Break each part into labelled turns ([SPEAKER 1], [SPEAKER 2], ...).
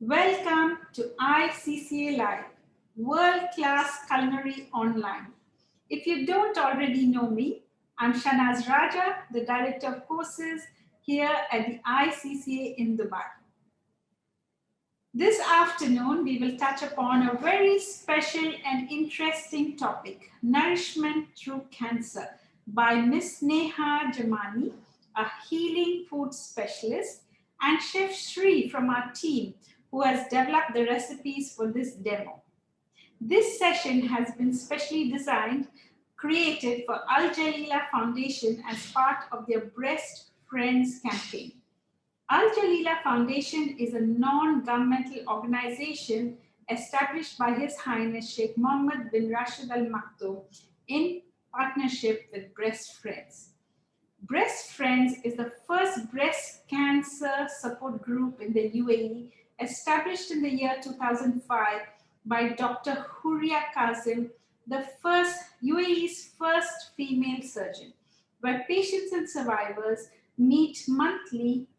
[SPEAKER 1] Welcome to ICCA Live, World Class Culinary Online. If you don't already know me, I'm Shanaz Raja, the Director of Courses here at the ICCA in Dubai. This afternoon, we will touch upon a very special and interesting topic, nourishment through cancer, by Miss Neha Jamani, a healing food specialist, and Chef Shri from our team, who has developed the recipes for this demo. This session has been specially designed, created for Al Jalila Foundation as part of their Breast Friends campaign. Al Jalila Foundation is a non-governmental organization established by His Highness Sheikh Mohammed bin Rashid Al Maktoum in partnership with Breast Friends. Breast Friends is the first breast cancer support group in the UAE, established in the year 2005 by Dr. Huria Kazim, the UAE's first female surgeon, where patients and survivors meet monthly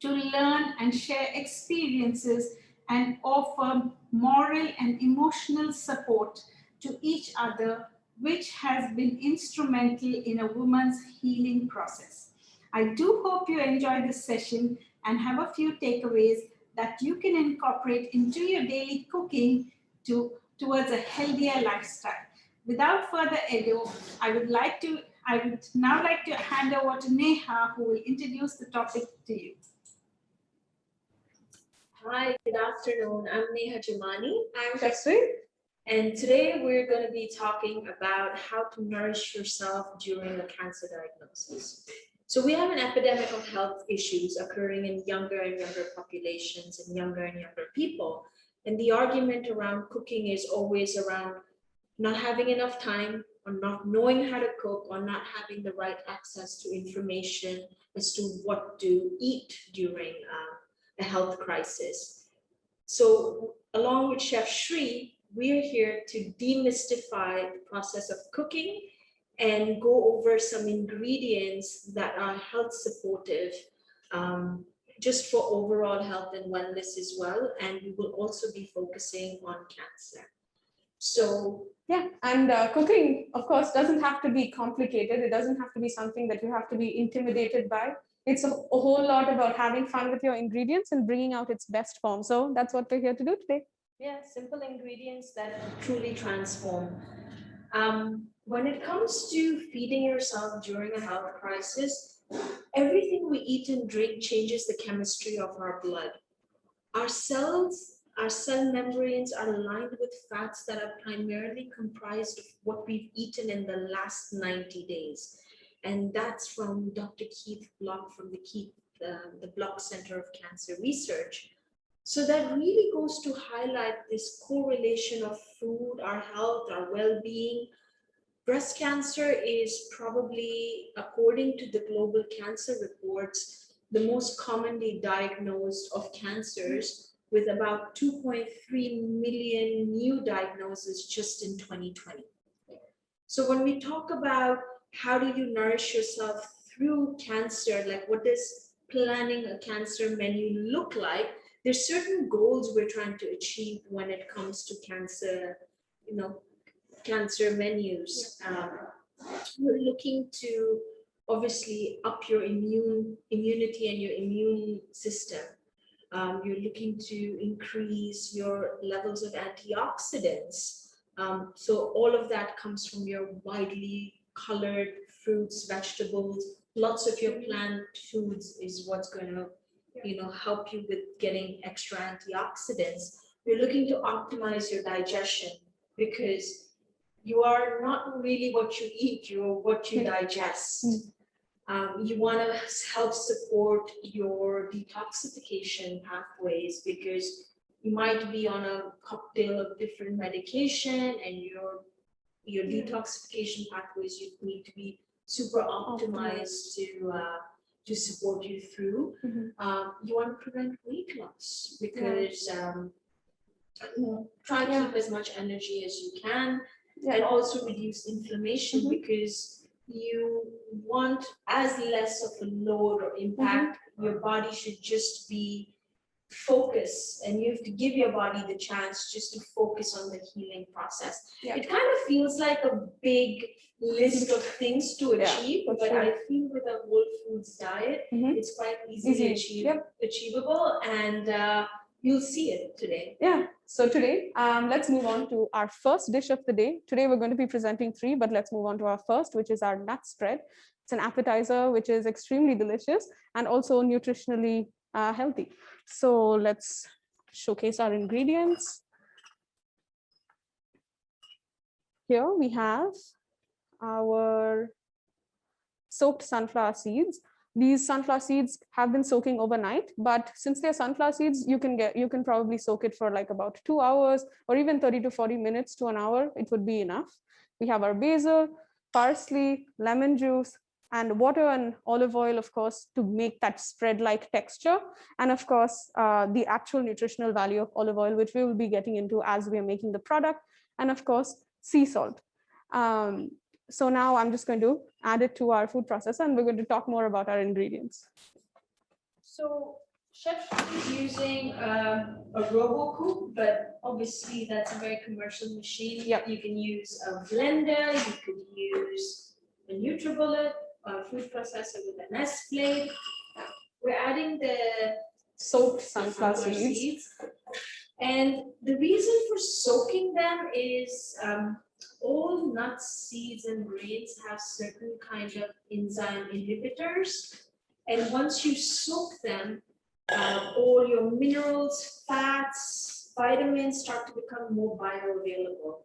[SPEAKER 1] to learn and share experiences and offer moral and emotional support to each other, which has been instrumental in a woman's healing process. I do hope you enjoy this session and have a few takeaways that you can incorporate into your daily cooking towards a healthier lifestyle. Without further ado, I would now like to hand over to Neha, who will introduce the topic to you.
[SPEAKER 2] Hi, good afternoon. I'm Neha Jamani.
[SPEAKER 3] I'm Shasri.
[SPEAKER 2] And today we're going to be talking about how to nourish yourself during a cancer diagnosis. So we have an epidemic of health issues occurring in younger and younger populations and younger people. And the argument around cooking is always around not having enough time, or not knowing how to cook, or not having the right access to information as to what to eat during a health crisis. So along with Chef Shri, we're here to demystify the process of cooking and go over some ingredients that are health supportive, just for overall health and wellness as well. And we will also be focusing on cancer. So
[SPEAKER 3] yeah, and cooking, of course, doesn't have to be complicated. It doesn't have to be something that you have to be intimidated by. It's a whole lot about having fun with your ingredients and bringing out its best form. So that's what we're here to do today.
[SPEAKER 2] Yeah, simple ingredients that truly transform. When it comes to feeding yourself during a health crisis, everything we eat and drink changes the chemistry of our blood. Our cell membranes are lined with fats that are primarily comprised of what we've eaten in the last 90 days. And that's from Dr. Keith Block from the Block Center of Cancer Research. So that really goes to highlight this correlation of food, our health, our well-being. Breast cancer is probably, according to the global cancer reports, the most commonly diagnosed of cancers, with about 2.3 million new diagnoses just in 2020. So when we talk about how do you nourish yourself through cancer, like what does planning a cancer menu look like? There's certain goals we're trying to achieve when it comes to cancer, cancer menus. We're looking to obviously up your immunity and your immune system. You're looking to increase your levels of antioxidants. So all of that comes from your widely colored fruits, vegetables. Lots of your plant foods is what's going to help you with getting extra antioxidants. You're looking to optimize your digestion, because you are not really what you eat, you're what you digest. You want to help support your detoxification pathways, because you might be on a cocktail of different medication, and your detoxification pathways you need to be super optimized to support you through. You want to prevent weight loss, because try to keep as much energy as you can, and also reduce inflammation, because you want as less of a load or impact. Your body should just be focus, and you have to give your body the chance just to focus on the healing process.
[SPEAKER 3] Yeah.
[SPEAKER 2] It kind of feels like a big list of things to achieve,
[SPEAKER 3] for
[SPEAKER 2] but
[SPEAKER 3] sure.
[SPEAKER 2] I feel with a whole foods diet, it's quite easily achievable, and you'll see it today.
[SPEAKER 3] Yeah. So today, let's move on to our first dish of the day. Today, we're going to be presenting 3, but let's move on to our first, which is our nut spread. It's an appetizer, which is extremely delicious and also nutritionally healthy. So let's showcase our ingredients. Here we have our soaked sunflower seeds. These sunflower seeds have been soaking overnight, but since they're sunflower seeds, you can probably soak it for like about 2 hours or even 30 to 40 minutes to an hour. It would be enough. We have our basil, parsley, lemon juice, and water and olive oil, of course, to make that spread-like texture. And of course, the actual nutritional value of olive oil, which we will be getting into as we are making the product. And of course, sea salt. So now I'm just going to add it to our food processor, and we're going to talk more about our ingredients.
[SPEAKER 2] So Chef is using a RoboCoop, but obviously that's a very commercial machine.
[SPEAKER 3] Yep.
[SPEAKER 2] You can use a blender, you could use a NutriBullet, a food processor with an S blade. We're adding the
[SPEAKER 3] soaked sunflower seeds.
[SPEAKER 2] And the reason for soaking them is all nuts, seeds, and grains have certain kind of enzyme inhibitors. And once you soak them, all your minerals, fats, vitamins start to become more bioavailable.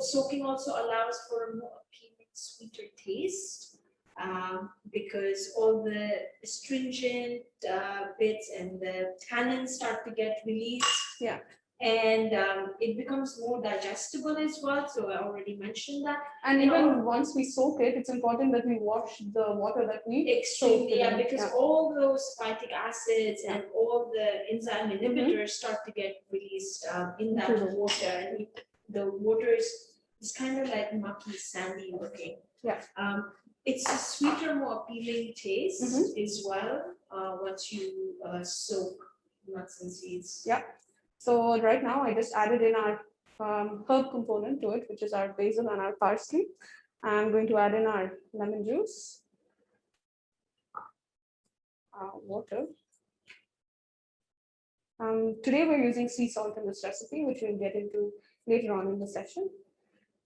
[SPEAKER 2] Soaking also allows for a more appealing, sweeter taste because all the astringent bits and the tannins start to get released.
[SPEAKER 3] Yeah.
[SPEAKER 2] And it becomes more digestible as well. So I already mentioned that.
[SPEAKER 3] And even once we soak it, it's important that we wash the water that we soak.
[SPEAKER 2] Because all those phytic acids and all the enzyme inhibitors start to get released in that water. And the water is kind of like mucky, sandy looking.
[SPEAKER 3] Yeah.
[SPEAKER 2] It's a sweeter, more appealing taste as well once you soak nuts and seeds.
[SPEAKER 3] Yeah. So right now I just added in our herb component to it, which is our basil and our parsley. I'm going to add in our lemon juice, water. Today we're using sea salt in this recipe, which we'll get into later on in the session.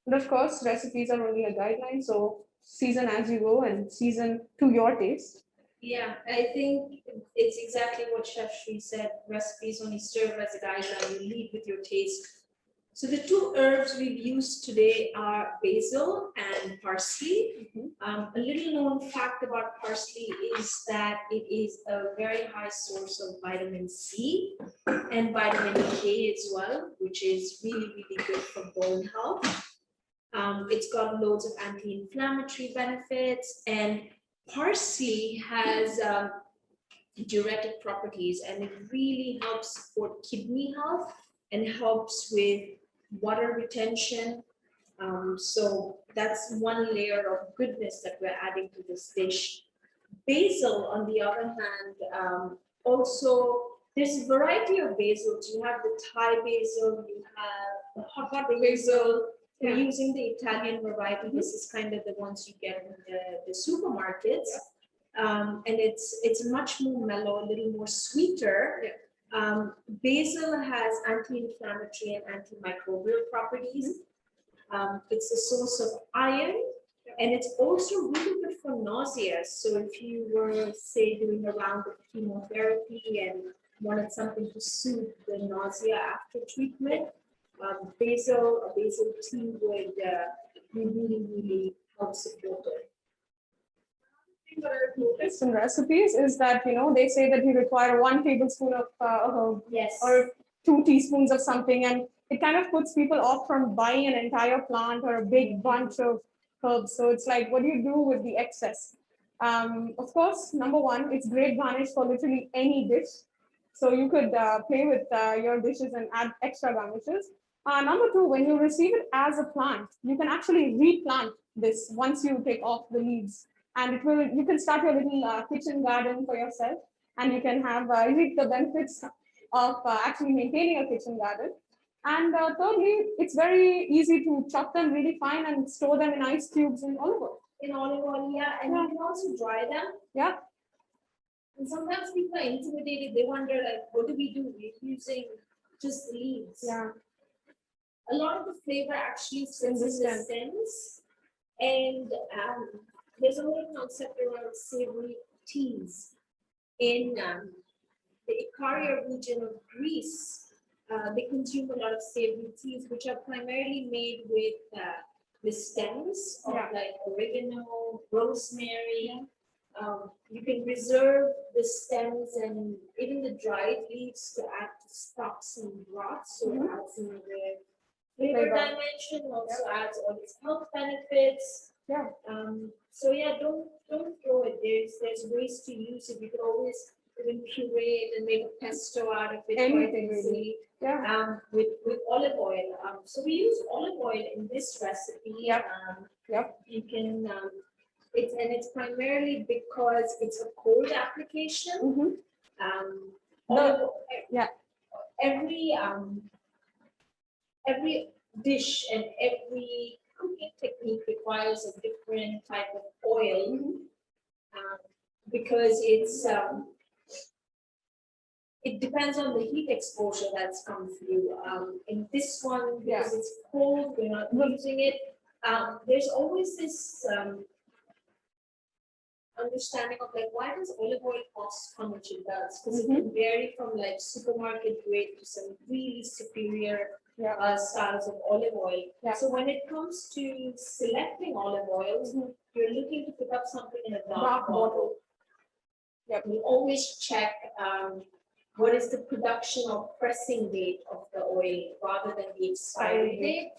[SPEAKER 3] And of course, recipes are only a guideline, so season as you go and season to your taste.
[SPEAKER 2] Yeah, I think it's exactly what Chef Shri said. Recipes only serve as a guideline. You lead with your taste. So the 2 herbs we've used today are basil and parsley. A little known fact about parsley is that it is a very high source of vitamin C and vitamin K as well, which is really, really good for bone health. It's got loads of anti-inflammatory benefits, and parsley has diuretic properties, and it really helps support kidney health and helps with water retention. So that's one layer of goodness that we're adding to this dish. Basil, on the other hand, also there's a variety of basils. You have the Thai basil, you have the hot basil. We're using the Italian variety. This is kind of the ones you get in the supermarkets. And it's much more mellow, a little more sweeter. Basil has anti-inflammatory and antimicrobial properties. It's a source of iron, and it's also really good for nausea. So if you were, say, doing a round of chemotherapy and wanted something to soothe the nausea after treatment, basil tea would really, really help support it.
[SPEAKER 3] What I've noticed in recipes is that, they say that you require 1 tablespoon of herb or 2 teaspoons of something, and it kind of puts people off from buying an entire plant or a big bunch of herbs. So it's like, what do you do with the excess? Of course, number 1, it's great garnish for literally any dish. So you could play with your dishes and add extra garnishes. Number 2, when you receive it as a plant, you can actually replant this once you take off the leaves. And you can start your little kitchen garden for yourself. and you can have reap the benefits of actually maintaining a kitchen garden. And thirdly, it's very easy to chop them really fine and store them in ice cubes in olive oil.
[SPEAKER 2] In olive oil, yeah, and you can also dry them.
[SPEAKER 3] Yeah.
[SPEAKER 2] And sometimes people are intimidated. They wonder, like, what do we do? We're using just the leaves.
[SPEAKER 3] Yeah.
[SPEAKER 2] A lot of the flavor actually sits in the stems. And there's a whole concept around savory teas. In the Icaria region of Greece, they consume a lot of savory teas, which are primarily made with the stems of like oregano, rosemary. You can reserve the stems and even the dried leaves to add to stocks and broths, so it adds another flavor dimension, also adds all its health benefits.
[SPEAKER 3] Yeah.
[SPEAKER 2] So yeah, don't throw it. There's ways to use it. You can always even puree it and make a pesto out of it.
[SPEAKER 3] Anything really.
[SPEAKER 2] Yeah. With olive oil. So we use olive oil in this recipe.
[SPEAKER 3] Yep.
[SPEAKER 2] You can it's primarily because it's a cold application. Every dish and every cooking technique requires a different type of oil because it depends on the heat exposure that's come through. In this one, because it's cold, we're not using it. There's always this understanding of like, why does olive oil cost how much it does? Because it can vary from like supermarket grade to some really superior styles of olive oil. So when it comes to selecting olive oils, you're looking to pick up something in a dark bottle. We always check what is the production or pressing date of the oil rather than the expiry date.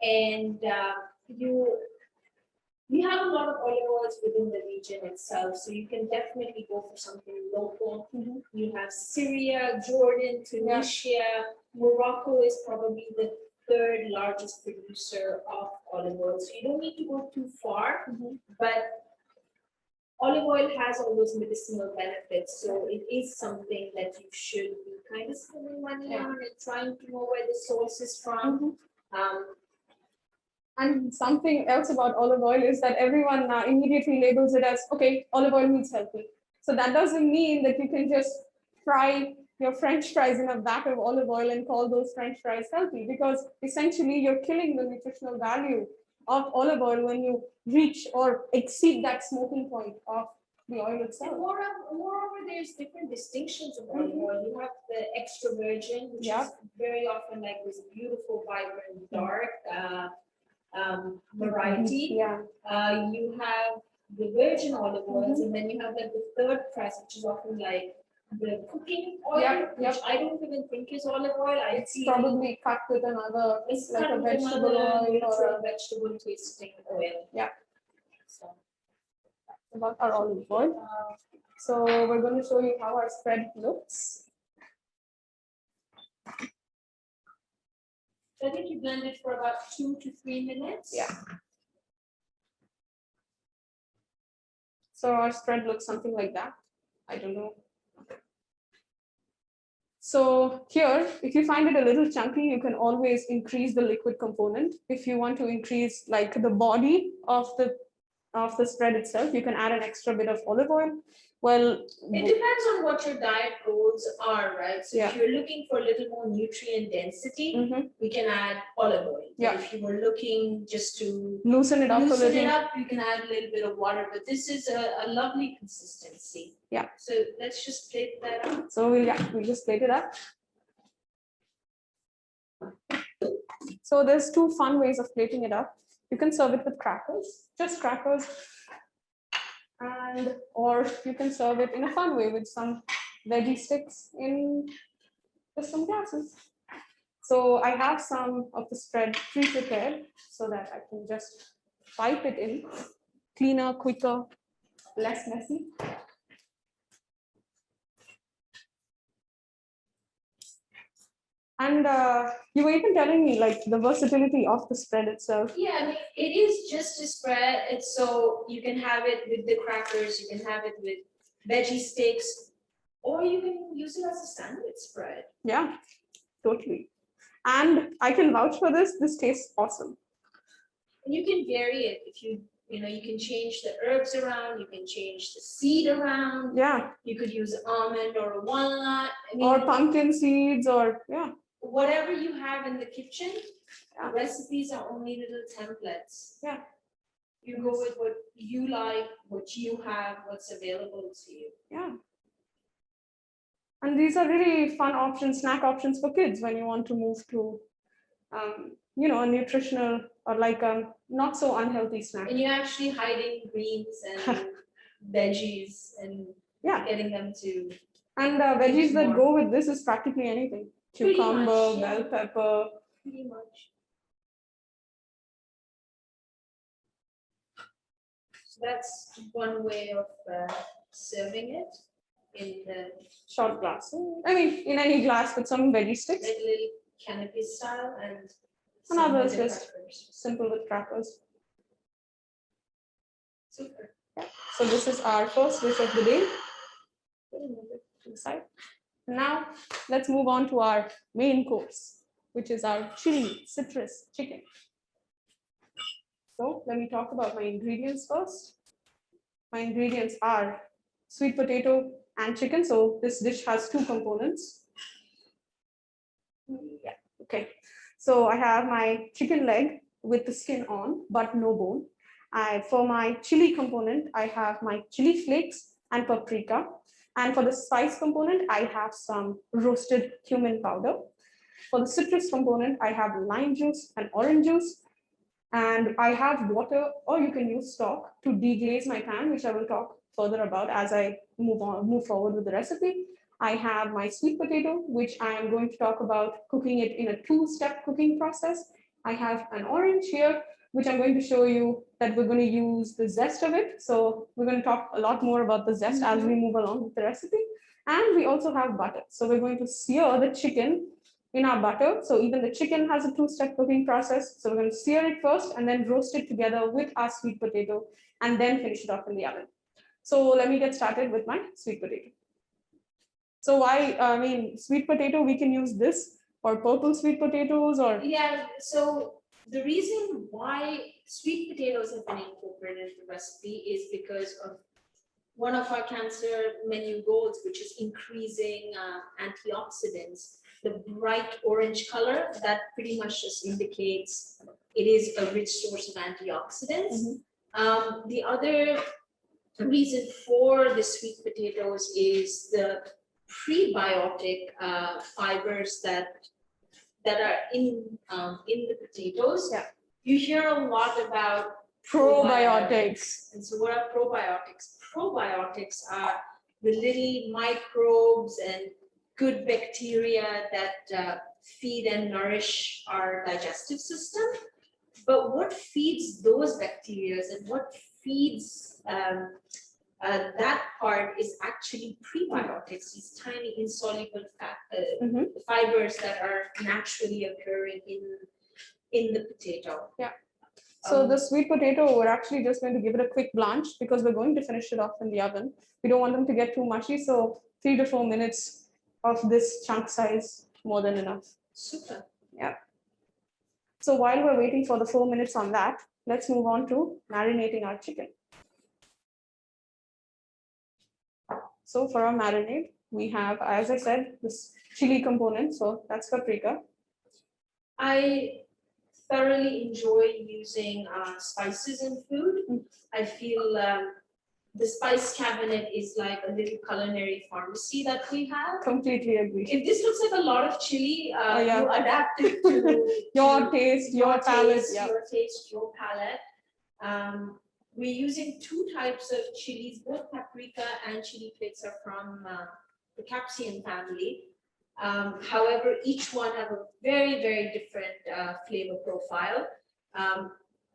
[SPEAKER 2] And we have a lot of olive oils within the region itself, so you can definitely go for something local. You have Syria, Jordan, Tunisia. Morocco is probably the third largest producer of olive oil, so you don't need to go too far, but olive oil has all those medicinal benefits, so it is something that you should be kind of spending money on and trying to know where the source is from.
[SPEAKER 3] And something else about olive oil is that everyone immediately labels it as, okay, olive oil means healthy. So that doesn't mean that you can just fry your French fries in a vat of olive oil and call those French fries healthy, because essentially you're killing the nutritional value of olive oil when you reach or exceed that smoking point of the oil itself.
[SPEAKER 2] Moreover, there's different distinctions of olive oil. You have the extra virgin, which is very often like this beautiful, vibrant, dark variety. You have the virgin olive oils, and then you have like the third press, which is often like the cooking oil, which I don't even think is olive oil.
[SPEAKER 3] It's probably cut with another, like a vegetable oil or a
[SPEAKER 2] vegetable tasting oil. So
[SPEAKER 3] that's about our olive oil. So we're going to show you how our spread looks.
[SPEAKER 2] I think you blend it for about 2 to 3 minutes.
[SPEAKER 3] So our spread looks something like that. I don't know. So here, if you find it a little chunky, you can always increase the liquid component. If you want to increase like the body of the spread itself, you can add an extra bit of olive oil. Well,
[SPEAKER 2] it depends on what your diet goals are, right? So if you're looking for a little more nutrient density, we can add olive oil. If you were looking just to
[SPEAKER 3] loosen it up,
[SPEAKER 2] you can add a little bit of water, but this is a lovely consistency. So let's just plate that up.
[SPEAKER 3] So we'll just plate it up. So there's 2 fun ways of plating it up. You can serve it with crackers, just crackers. Or you can serve it in a fun way with some veggie sticks in just some glasses. So I have some of the spread pre-prepared so that I can just pipe it in. Cleaner, quicker, less messy. And you were even telling me like the versatility of the spread itself.
[SPEAKER 2] Yeah, I mean, it is just a spread. It's so you can have it with the crackers, you can have it with veggie sticks. Or you can use it as a sandwich spread.
[SPEAKER 3] Yeah, totally. And I can vouch for this. This tastes awesome.
[SPEAKER 2] And you can vary it if you can change the herbs around, you can change the seed around.
[SPEAKER 3] Yeah.
[SPEAKER 2] You could use almond or a walnut.
[SPEAKER 3] Or pumpkin seeds, or yeah.
[SPEAKER 2] Whatever you have in the kitchen,
[SPEAKER 3] Yeah.
[SPEAKER 2] recipes are only little templates.
[SPEAKER 3] Yeah.
[SPEAKER 2] You go with what you like, what you have, what's available to you.
[SPEAKER 3] Yeah. And these are really fun options, snack options for kids when you want to move to, a nutritional or like a not so unhealthy snack.
[SPEAKER 2] And you're actually hiding greens and veggies and
[SPEAKER 3] Yeah.
[SPEAKER 2] getting them to.
[SPEAKER 3] And veggies that go with this is practically anything.
[SPEAKER 2] Pretty
[SPEAKER 3] Cucumber,
[SPEAKER 2] much, yeah.
[SPEAKER 3] bell pepper.
[SPEAKER 2] Pretty much. So that's one way of serving it in the
[SPEAKER 3] Short glass. I mean, in any glass with some veggie sticks.
[SPEAKER 2] like little canopy style and
[SPEAKER 3] Others
[SPEAKER 2] with the
[SPEAKER 3] just
[SPEAKER 2] crackers.
[SPEAKER 3] simple with crackers.
[SPEAKER 2] Super.
[SPEAKER 3] Yeah. So this is our first dish of the day. Move it to the side. Now let's move on to our main course, which is our chili citrus chicken. So let me talk about my ingredients first. My ingredients are sweet potato and chicken. So this dish has two components. Yeah, okay. So I have my chicken leg with the skin on, but no bone. For my chili component, I have my chili flakes and paprika. And for the spice component, I have some roasted cumin powder. For the citrus component, I have lime juice and orange juice. And I have water, or you can use stock to deglaze my pan, which I will talk further about as I move forward with the recipe. I have my sweet potato, which I am going to talk about cooking it in a two-step cooking process. I have an orange here, which I'm going to show you that we're going to use the zest of it. So we're going to talk a lot more about the zest as we move along with the recipe. And we also have butter. So we're going to sear the chicken in our butter. So even the chicken has a two-step cooking process. So we're going to sear it first and then roast it together with our sweet potato and then finish it off in the oven. So let me get started with my sweet potato. So sweet potato, we can use this or purple sweet potatoes or.
[SPEAKER 2] Yeah, so the reason why sweet potatoes have been incorporated into the recipe is because of one of our cancer menu goals, which is increasing antioxidants. The bright orange color, that pretty much just indicates it is a rich source of antioxidants. Mm-hmm. The other reason for the sweet potatoes is the prebiotic fibers that are in the potatoes. Yeah. You hear a lot about
[SPEAKER 3] probiotics.
[SPEAKER 2] And so what are probiotics? Probiotics are the little microbes and good bacteria that feed and nourish our digestive system. But what feeds those bacteria and what feeds that part is actually prebiotics, these tiny insoluble fibers that are naturally occurring in the potato.
[SPEAKER 3] Yeah. So the sweet potato, we're actually just going to give it a quick blanch because we're going to finish it off in the oven. We don't want them to get too mushy. So 3 to 4 minutes of this chunk size, more than enough.
[SPEAKER 2] Super.
[SPEAKER 3] Yeah. So while we're waiting for the 4 minutes on that, let's move on to marinating our chicken. So for our marinade, we have, as I said, this chili component. So that's paprika.
[SPEAKER 2] I thoroughly enjoy using spices in food. I feel the spice cabinet is like a little culinary pharmacy that we have.
[SPEAKER 3] Completely agree.
[SPEAKER 2] If this looks like a lot of chili, you adapt it to
[SPEAKER 3] your taste, your palate. Yeah.
[SPEAKER 2] Your taste, your palate. We're using 2 types of chilies, both paprika and chili flakes are from the capsicum family. However, each one have a very, very different flavor profile.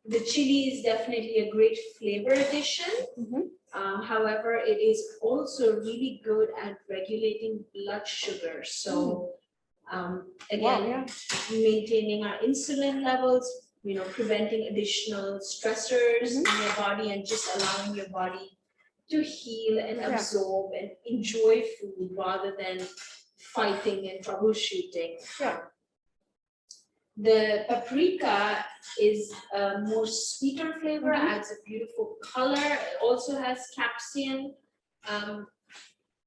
[SPEAKER 2] The chili is definitely a great flavor addition. Mm-hmm. However, it is also really good at regulating blood sugar. So again, maintaining our insulin levels, preventing additional stressors in your body and just allowing your body to heal and absorb and enjoy food rather than fighting and troubleshooting.
[SPEAKER 3] Yeah.
[SPEAKER 2] The paprika is a more sweeter flavor, adds a beautiful color. It also has capsaicin.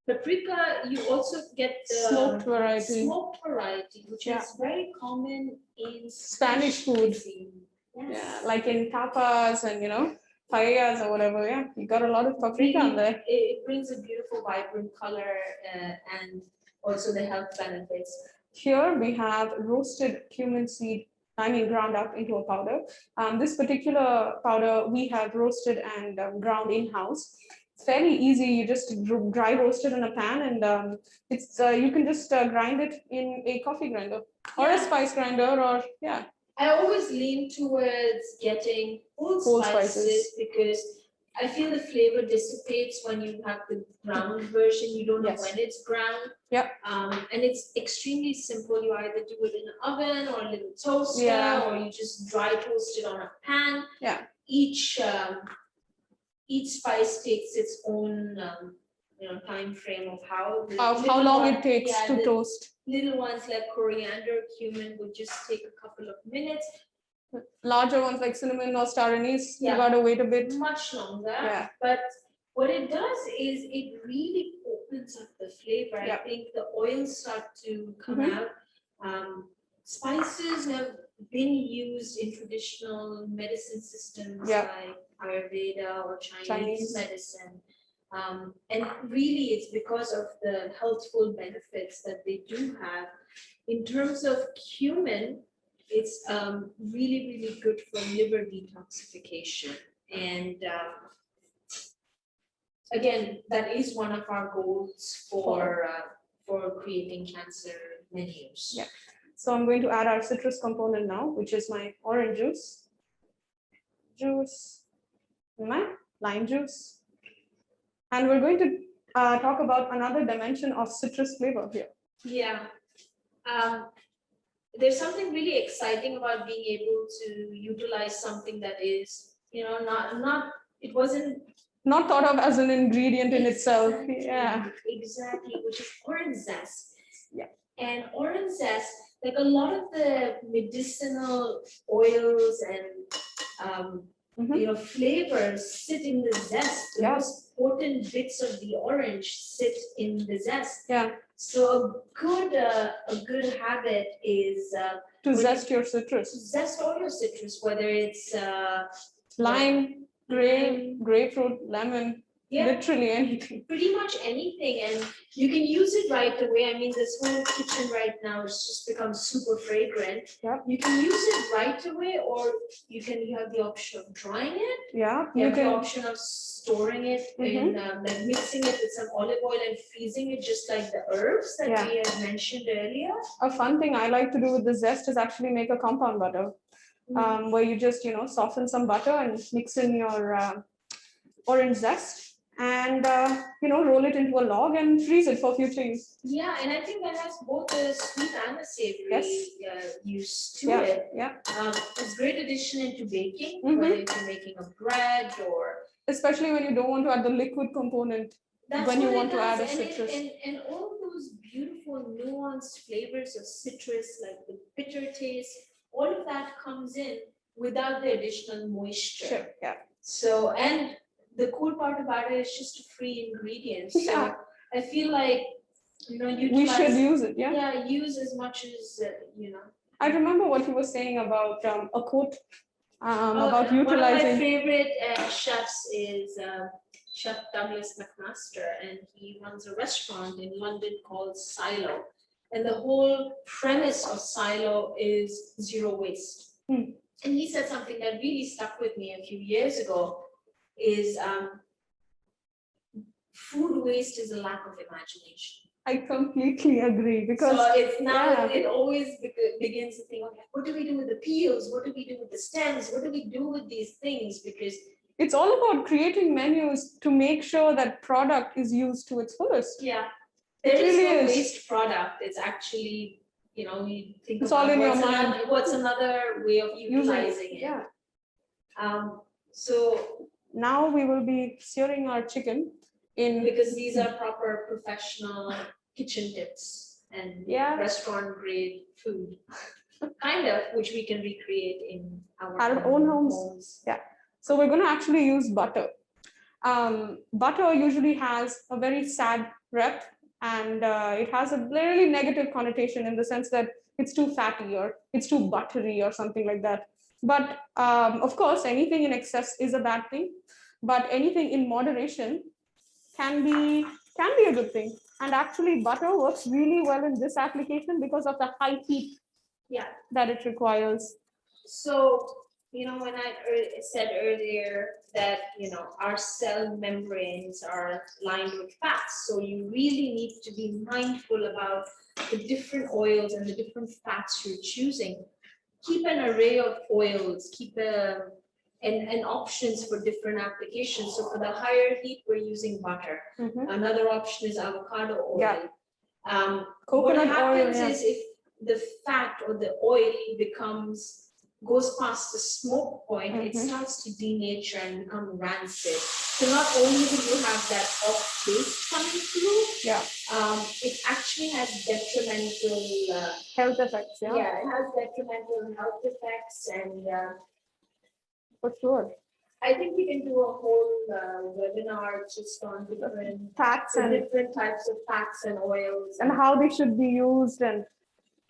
[SPEAKER 2] Paprika, you also get the
[SPEAKER 3] smoked variety,
[SPEAKER 2] which is very common in
[SPEAKER 3] Spanish food.
[SPEAKER 2] cuisine. Yes.
[SPEAKER 3] Yeah, like in tapas and paellas or whatever. Yeah, you got a lot of paprika on there.
[SPEAKER 2] It brings a beautiful, vibrant color and also the health benefits.
[SPEAKER 3] Here we have roasted cumin seed, ground up into a powder. This particular powder we have roasted and ground in-house. It's fairly easy. You just dry roast it in a pan, and it's you can just grind it in a coffee grinder or a spice grinder, or
[SPEAKER 2] I always lean towards getting whole spices because I feel the flavor dissipates when you have the ground version. You don't know when it's ground. And it's extremely simple. You either do it in an oven or a little toaster, or you just dry toast it on a pan. Each spice takes its own time frame of how
[SPEAKER 3] long it takes to toast.
[SPEAKER 2] Little ones like coriander, cumin would just take a couple of minutes.
[SPEAKER 3] Larger ones like cinnamon or star anise, you gotta wait a bit.
[SPEAKER 2] Much longer. But what it does is it really opens up the flavor. I think the oils start to come out. Spices have been used in traditional medicine systems like Ayurveda or Chinese medicine. And really it's because of the healthful benefits that they do have. In terms of cumin, it's really, really good for liver detoxification. And again, that is one of our goals for creating cancer menus.
[SPEAKER 3] So I'm going to add our citrus component now, which is my orange juice, my lime juice. And we're going to talk about another dimension of citrus flavor here.
[SPEAKER 2] There's something really exciting about being able to utilize something that is, it wasn't
[SPEAKER 3] not thought of as an ingredient in itself.
[SPEAKER 2] Exactly, which is orange zest. And orange zest, like a lot of the medicinal oils and flavors sit in the zest. The most potent bits of the orange sit in the zest. So a good habit is
[SPEAKER 3] to zest your citrus.
[SPEAKER 2] Zest all your citrus, whether it's
[SPEAKER 3] lime, grapefruit, lemon, literally anything.
[SPEAKER 2] Pretty much anything, and you can use it right away. I mean, this whole kitchen right now has just become super fragrant. You can use it right away, or you have the option of drying it. You have the option of storing it and like mixing it with some olive oil and freezing it, just like the herbs that we had mentioned earlier.
[SPEAKER 3] A fun thing I like to do with the zest is actually make a compound butter, where you just soften some butter and mix in your orange zest. And roll it into a log and freeze it for future use.
[SPEAKER 2] And I think that has both the sweet and the savory use to it. It's a great addition into baking, whether you're making a bread or
[SPEAKER 3] especially when you don't want to add the liquid component. When you want to add a citrus.
[SPEAKER 2] And all those beautiful nuanced flavors of citrus, like the bitter taste, all of that comes in without the additional moisture. So, and the cool part about it is just a free ingredient. So I feel like,
[SPEAKER 3] we should use it.
[SPEAKER 2] Use as much as,
[SPEAKER 3] I remember what he was saying about a quote about utilizing.
[SPEAKER 2] One of my favorite chefs is Chef Douglas McMaster, and he runs a restaurant in London called Silo. And the whole premise of Silo is zero waste. And he said something that really stuck with me a few years ago. Is food waste is a lack of imagination.
[SPEAKER 3] I completely agree, because
[SPEAKER 2] so it's now it always begins to think, okay, what do we do with the peels? What do we do with the stems? What do we do with these things? Because
[SPEAKER 3] it's all about creating menus to make sure that product is used to its fullest.
[SPEAKER 2] There is no waste product. It's actually, you think
[SPEAKER 3] it's all in your mind.
[SPEAKER 2] What's another way of utilizing it?
[SPEAKER 3] Yeah.
[SPEAKER 2] So
[SPEAKER 3] now we will be searing our chicken in.
[SPEAKER 2] Because these are proper professional kitchen tips and restaurant grade food, kind of, which we can recreate in our
[SPEAKER 3] own homes. Yeah. So we're going to actually use butter. Butter usually has a very sad rep, and it has a really negative connotation in the sense that it's too fatty or it's too buttery or something like that. But of course, anything in excess is a bad thing, but anything in moderation can be a good thing. And actually, butter works really well in this application because of the high heat that it requires.
[SPEAKER 2] So, when I said earlier that, our cell membranes are lined with fats, so you really need to be mindful about the different oils and the different fats you're choosing. Keep an array of oils, keep and options for different applications. So for the higher heat, we're using butter. Another option is avocado oil.
[SPEAKER 3] Coconut
[SPEAKER 2] what happens
[SPEAKER 3] oil,
[SPEAKER 2] is if the fat or the oil goes past the smoke point, it starts to denature and become rancid. So not only will you have that off taste coming through, it actually has detrimental
[SPEAKER 3] health effects.
[SPEAKER 2] Yeah, it has detrimental health effects, and
[SPEAKER 3] for sure.
[SPEAKER 2] I think we can do a whole webinar just on different
[SPEAKER 3] fats and
[SPEAKER 2] different types of fats and oils
[SPEAKER 3] and how they should be used and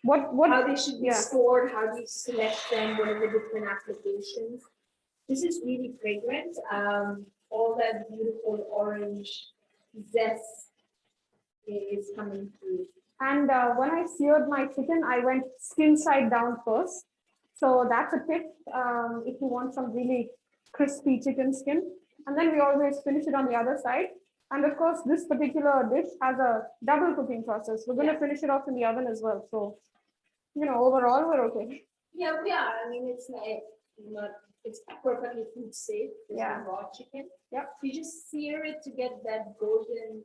[SPEAKER 2] how they should be stored, how do you select them, what are the different applications. This is really fragrant. All that beautiful orange zest is coming through.
[SPEAKER 3] And when I seared my chicken, I went skin side down first. So that's a tip if you want some really crispy chicken skin. And then we always finish it on the other side. And of course, this particular dish has a double cooking process. We're going to finish it off in the oven as well. So, overall, we're okay.
[SPEAKER 2] Yeah, I mean, it's perfectly food safe. It's raw chicken.
[SPEAKER 3] Yeah.
[SPEAKER 2] You just sear it to get that golden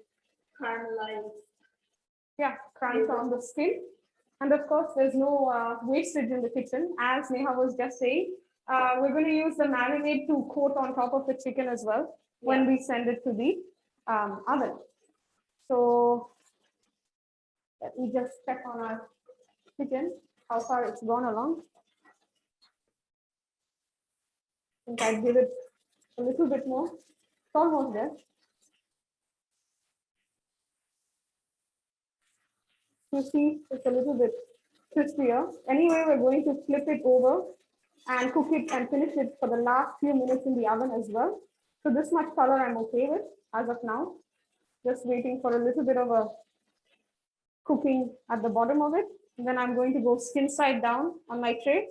[SPEAKER 2] caramelized.
[SPEAKER 3] Crunch on the skin. And of course, there's no wastage in the kitchen. As Neha was just saying, we're going to use the marinade to coat on top of the chicken as well when we send it to the oven. So let me just check on our chicken, how far it's gone along. I think I'd give it a little bit more. It's almost there. You see, it's a little bit crispier. Anyway, we're going to flip it over and cook it and finish it for the last few minutes in the oven as well. So this much color I'm okay with as of now. Just waiting for a little bit of a cooking at the bottom of it. And then I'm going to go skin side down on my tray,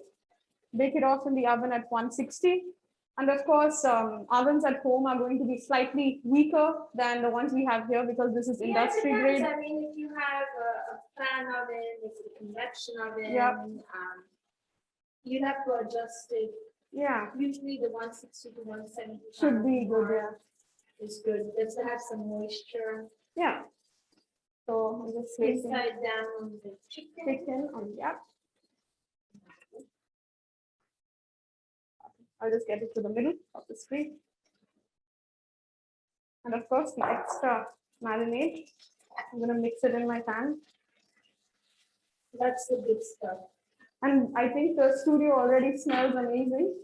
[SPEAKER 3] bake it off in the oven at 160. And of course, ovens at home are going to be slightly weaker than the ones we have here because this is industry grade.
[SPEAKER 2] I mean, if you have a fan oven, it's a convection oven, you'd have to adjust it.
[SPEAKER 3] Yeah.
[SPEAKER 2] Usually the 160 to 170
[SPEAKER 3] should be good.
[SPEAKER 2] Is good. Let's have some moisture.
[SPEAKER 3] Yeah. So I'm just
[SPEAKER 2] placing side down on the chicken.
[SPEAKER 3] I'll just get it to the middle of the screen. And of course, the extra marinade. I'm going to mix it in my pan.
[SPEAKER 2] That's the good stuff.
[SPEAKER 3] And I think the studio already smells amazing.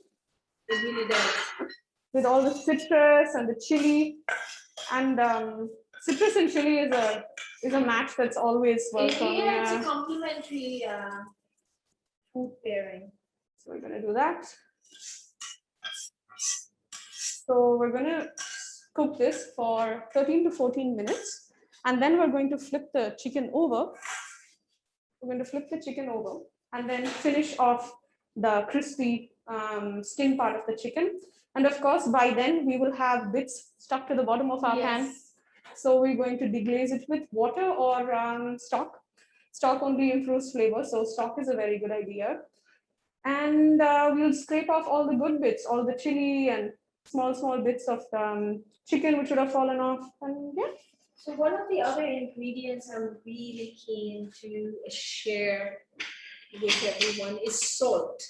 [SPEAKER 2] It really does.
[SPEAKER 3] With all the citrus and the chili. And citrus and chili is a match that's always welcome.
[SPEAKER 2] It's a complementary food pairing.
[SPEAKER 3] So we're going to do that. So we're going to cook this for 13 to 14 minutes. And then we're going to flip the chicken over. We're going to flip the chicken over and then finish off the crispy skin part of the chicken. And of course, by then we will have bits stuck to the bottom of our pan. So we're going to deglaze it with water or stock. Stock only improves flavor, so stock is a very good idea. And we'll scrape off all the good bits, all the chili and small bits of chicken which would have fallen off. And
[SPEAKER 2] So one of the other ingredients I'm really keen to share with everyone is salt.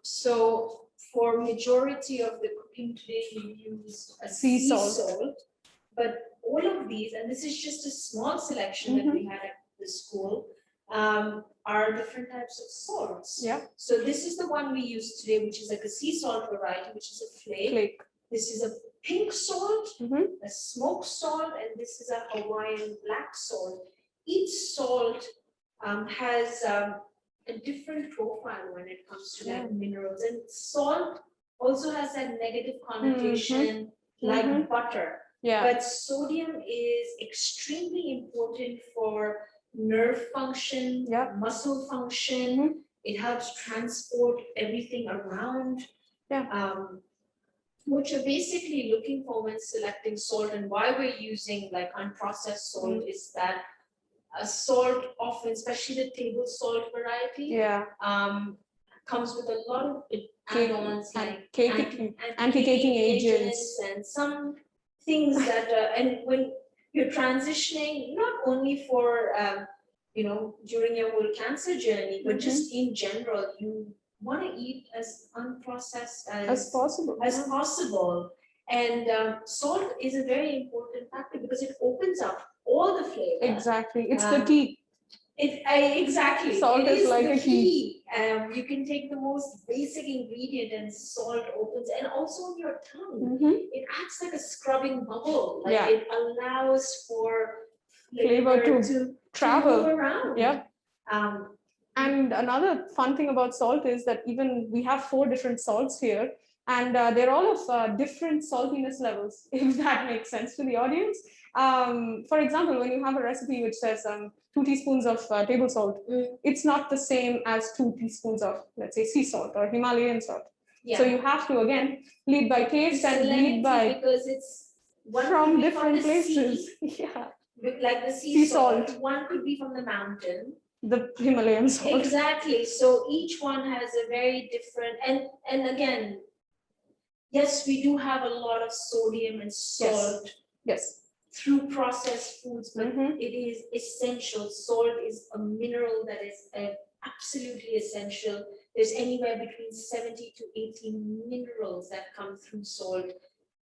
[SPEAKER 2] So for majority of the cooking today, we use a
[SPEAKER 3] Sea
[SPEAKER 2] sea
[SPEAKER 3] salt.
[SPEAKER 2] salt. But all of these, and this is just a small selection that we had at the school, are different types of salts.
[SPEAKER 3] Yeah.
[SPEAKER 2] So this is the one we use today, which is like a sea salt variety, which is a flake. This is a pink salt, a smoked salt, and this is a Hawaiian black salt. Each salt has a different profile when it comes to like minerals. And salt also has that negative connotation like butter. Yeah. But sodium is extremely important for nerve function, muscle function. It helps transport everything around. What you're basically looking for when selecting salt, and why we're using like unprocessed salt, is that a salt often, especially the table salt variety, comes with a lot of add-ons like anti-caking agents and some things that and when you're transitioning, not only for during your whole cancer journey, but just in general, you want to eat as unprocessed as possible. And salt is a very important factor because it opens up all the flavor.
[SPEAKER 3] Exactly, it's the key.
[SPEAKER 2] Exactly.
[SPEAKER 3] Salt is like a key.
[SPEAKER 2] You can take the most basic ingredient and salt opens, and also on your tongue, it acts like a scrubbing bubble. Like it allows for flavor to travel around.
[SPEAKER 3] And another fun thing about salt is that even we have 4 different salts here, and they're all of different saltiness levels, if that makes sense to the audience. For example, when you have a recipe which says 2 teaspoons of table salt, it's not the same as 2 teaspoons of, let's say, sea salt or Himalayan salt. So you have to, again, lead by taste and lead by,
[SPEAKER 2] because it's
[SPEAKER 3] from different places.
[SPEAKER 2] Like the sea salt, one could be from the mountain.
[SPEAKER 3] The Himalayan salt.
[SPEAKER 2] Exactly. So each one has a very different, and again, yes, we do have a lot of sodium and salt.
[SPEAKER 3] Yes.
[SPEAKER 2] Through processed foods, but it is essential. Salt is a mineral that is absolutely essential. There's anywhere between 70 to 80 minerals that come through salt.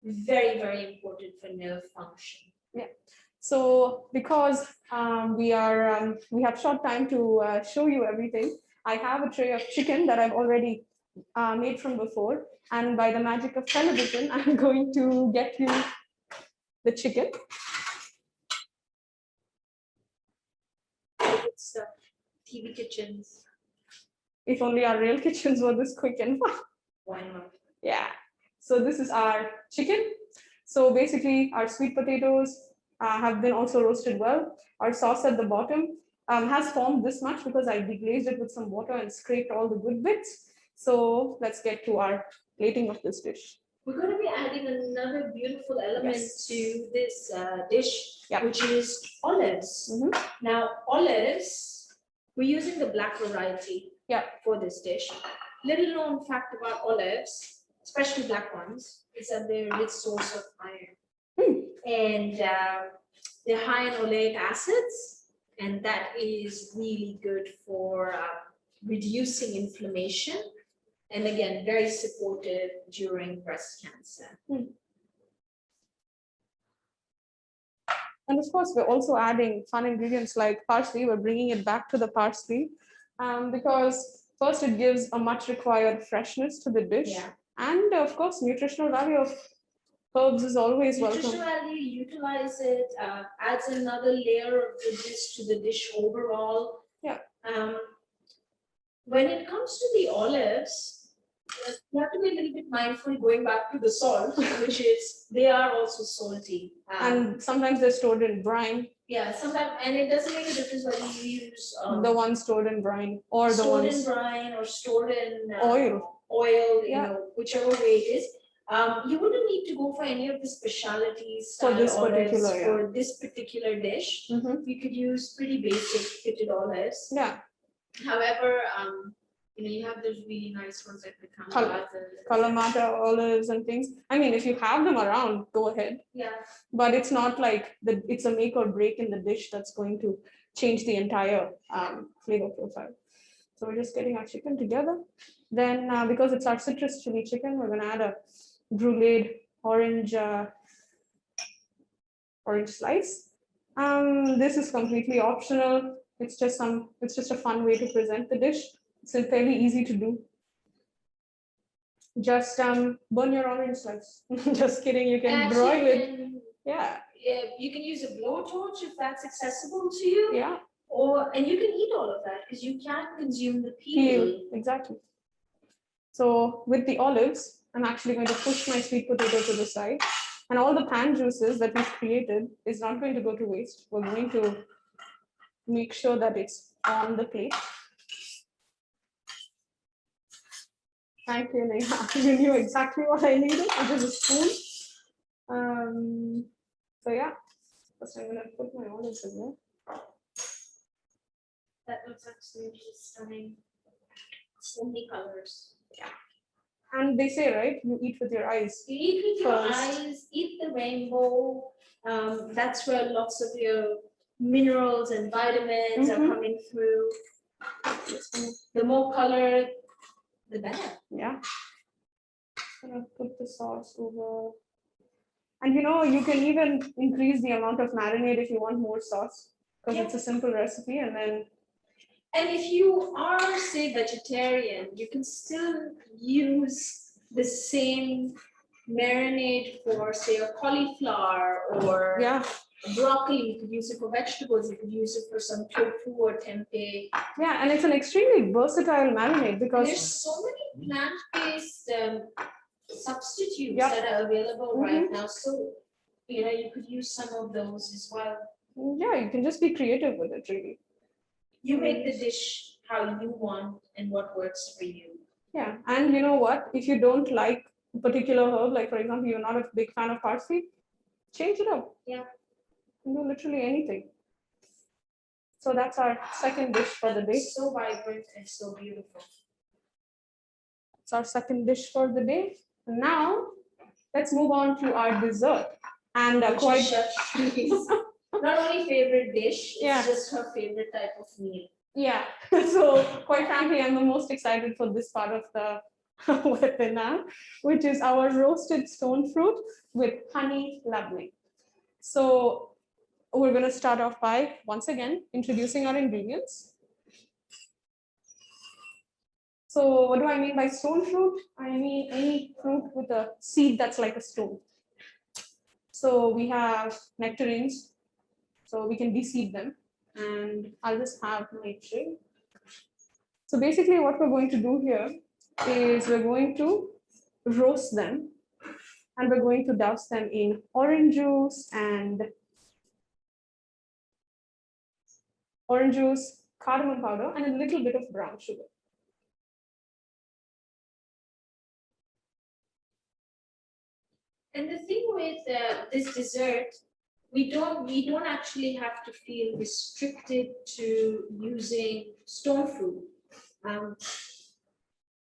[SPEAKER 2] Very, very important for nerve function.
[SPEAKER 3] So because we have short time to show you everything, I have a tray of chicken that I've already made from before, and by the magic of television, I'm going to get you the chicken.
[SPEAKER 2] It's TV kitchens.
[SPEAKER 3] If only our real kitchens were this quick and fun.
[SPEAKER 2] Why not?
[SPEAKER 3] Yeah. So this is our chicken. So basically, our sweet potatoes have been also roasted well. Our sauce at the bottom has formed this much because I deglazed it with some water and scraped all the good bits. So let's get to our plating of this dish.
[SPEAKER 2] We're going to be adding another beautiful element to this dish, which is olives. Now, olives, we're using the black variety for this dish. Little known fact about olives, especially black ones, is that they're a rich source of iron. And they're high in oleic acids, and that is really good for reducing inflammation. And again, very supportive during breast cancer.
[SPEAKER 3] And of course, we're also adding fun ingredients like parsley. We're bringing it back to the parsley because first it gives a much required freshness to the dish. And of course, nutritional value of herbs is always welcome.
[SPEAKER 2] Nutritional value, utilize it, adds another layer of goodness to the dish overall. When it comes to the olives, you have to be a little bit mindful going back to the salt, which is, they are also salty.
[SPEAKER 3] And sometimes they're stored in brine.
[SPEAKER 2] Sometimes, and it doesn't make a difference whether you use
[SPEAKER 3] the one stored in brine or the
[SPEAKER 2] stored
[SPEAKER 3] ones
[SPEAKER 2] in brine or stored in
[SPEAKER 3] oil,
[SPEAKER 2] you know, whichever way it is. You wouldn't need to go for any of the specialties
[SPEAKER 3] for this particular
[SPEAKER 2] for this particular dish. You could use pretty basic pitted olives. However, you know, you have those really nice ones like the
[SPEAKER 3] Kalamata olives and things. I mean, if you have them around, go ahead. But it's not like it's a make or break in the dish that's going to change the entire flavor profile. So we're just getting our chicken together. Then because it's our citrus chili chicken, we're going to add a bruleed orange slice. This is completely optional. It's just a fun way to present the dish. It's fairly easy to do. Just burn your orange slice. Just kidding. You can broil it. Yeah.
[SPEAKER 2] You can use a blowtorch if that's accessible to you.
[SPEAKER 3] Yeah.
[SPEAKER 2] And you can eat all of that because you can consume the peel.
[SPEAKER 3] Exactly. So with the olives, I'm actually going to push my sweet potato to the side, and all the pan juices that we've created is not going to go to waste. We're going to make sure that it's on the plate. Thank you, Neha. You knew exactly what I needed, which is a spoon. So yeah, first I'm going to put my olives in there.
[SPEAKER 2] That looks absolutely stunning. So many colors.
[SPEAKER 3] Yeah. And they say, right, you eat with your eyes.
[SPEAKER 2] You eat with your eyes, eat the rainbow. That's where lots of your minerals and vitamins are coming through. The more color, the better.
[SPEAKER 3] Yeah. I'm gonna put the sauce over. And you can even increase the amount of marinade if you want more sauce, because it's a simple recipe.
[SPEAKER 2] And if you are, say, vegetarian, you can still use the same marinade for, say, a cauliflower or broccoli. You could use it for vegetables. You could use it for some tofu or tempeh.
[SPEAKER 3] Yeah, and it's an extremely versatile marinade because
[SPEAKER 2] there's so many plant-based substitutes that are available right now. So, you could use some of those as well.
[SPEAKER 3] Yeah, you can just be creative with it, really.
[SPEAKER 2] You make the dish how you want and what works for you.
[SPEAKER 3] Yeah, and you know what? If you don't like a particular herb, like for example, you're not a big fan of parsley, change it up.
[SPEAKER 2] Yeah.
[SPEAKER 3] You can do literally anything. So that's our second dish for the day.
[SPEAKER 2] So vibrant and so beautiful.
[SPEAKER 3] It's our second dish for the day. Now, let's move on to our dessert. And quite
[SPEAKER 2] not only favorite dish, it's just her favorite type of meal.
[SPEAKER 3] Yeah. So quite frankly, I'm the most excited for this part of the webinar, which is our roasted stone fruit with honey leavening. So we're going to start off by, once again, introducing our ingredients. So what do I mean by stone fruit? I mean any fruit with a seed that's like a stone. So we have nectarines, so we can de-seed them. And I'll just have my tray. So basically what we're going to do here is we're going to roast them, and we're going to douse them in orange juice, cardamom powder, and a little bit of brown sugar.
[SPEAKER 2] And the thing with this dessert, we don't actually have to feel restricted to using stone fruit.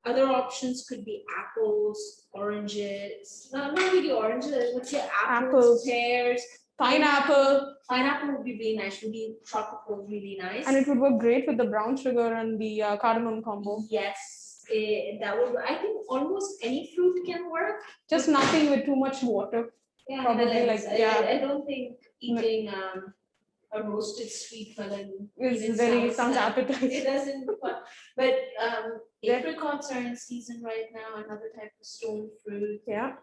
[SPEAKER 2] Other options could be apples, oranges. Not really oranges. I would say apples, pears,
[SPEAKER 3] pineapple.
[SPEAKER 2] Pineapple would be really nice. Would be tropical, really nice.
[SPEAKER 3] And it would work great with the brown sugar and the cardamom combo.
[SPEAKER 2] Yes. That would. I think almost any fruit can work.
[SPEAKER 3] Just nothing with too much water.
[SPEAKER 2] Yeah,
[SPEAKER 3] probably
[SPEAKER 2] melons.
[SPEAKER 3] like
[SPEAKER 2] I don't think eating a roasted sweet melon
[SPEAKER 3] sounds appetizing.
[SPEAKER 2] It doesn't. But apricots are in season right now. Another type of stone fruit.
[SPEAKER 3] Yeah.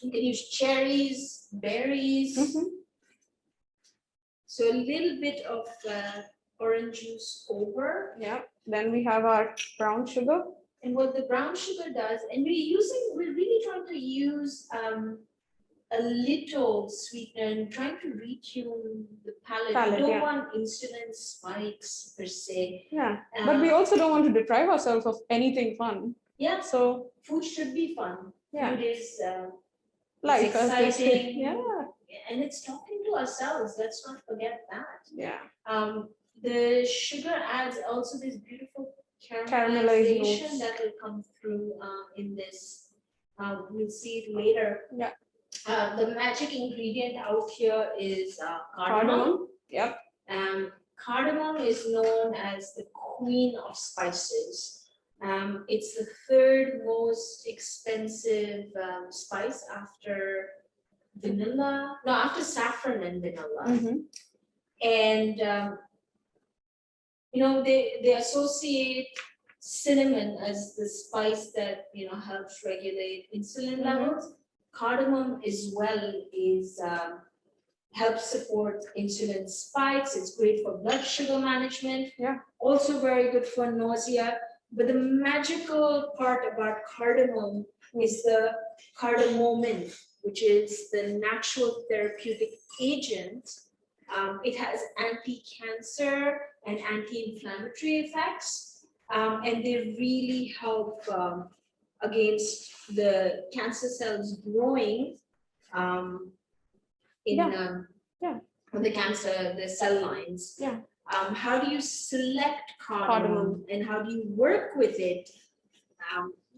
[SPEAKER 2] You can use cherries, berries. So a little bit of orange juice over.
[SPEAKER 3] Yeah. Then we have our brown sugar.
[SPEAKER 2] And what the brown sugar does, and we're really trying to use a little sweetener and trying to retune the palate. We don't want insulin spikes per se.
[SPEAKER 3] Yeah, but we also don't want to deprive ourselves of anything fun.
[SPEAKER 2] Yeah.
[SPEAKER 3] So
[SPEAKER 2] food should be fun.
[SPEAKER 3] Yeah.
[SPEAKER 2] Food is
[SPEAKER 3] like
[SPEAKER 2] exciting.
[SPEAKER 3] Yeah.
[SPEAKER 2] And it's talking to ourselves. Let's not forget that.
[SPEAKER 3] Yeah.
[SPEAKER 2] The sugar adds also this beautiful
[SPEAKER 3] caramelization
[SPEAKER 2] that will come through in this. We'll see it later.
[SPEAKER 3] Yeah.
[SPEAKER 2] The magic ingredient out here is
[SPEAKER 3] cardamom. Yep.
[SPEAKER 2] Cardamom is known as the queen of spices. It's the third most expensive spice after vanilla, no, after saffron and vanilla. And they associate cinnamon as the spice that helps regulate insulin levels. Cardamom as well is helps support insulin spikes. It's great for blood sugar management.
[SPEAKER 3] Yeah.
[SPEAKER 2] Also very good for nausea. But the magical part about cardamom is the cardamomin, which is the natural therapeutic agent. It has anti-cancer and anti-inflammatory effects, and they really help against the cancer cells growing the cancer, the cell lines.
[SPEAKER 3] Yeah.
[SPEAKER 2] How do you select cardamom and how do you work with it?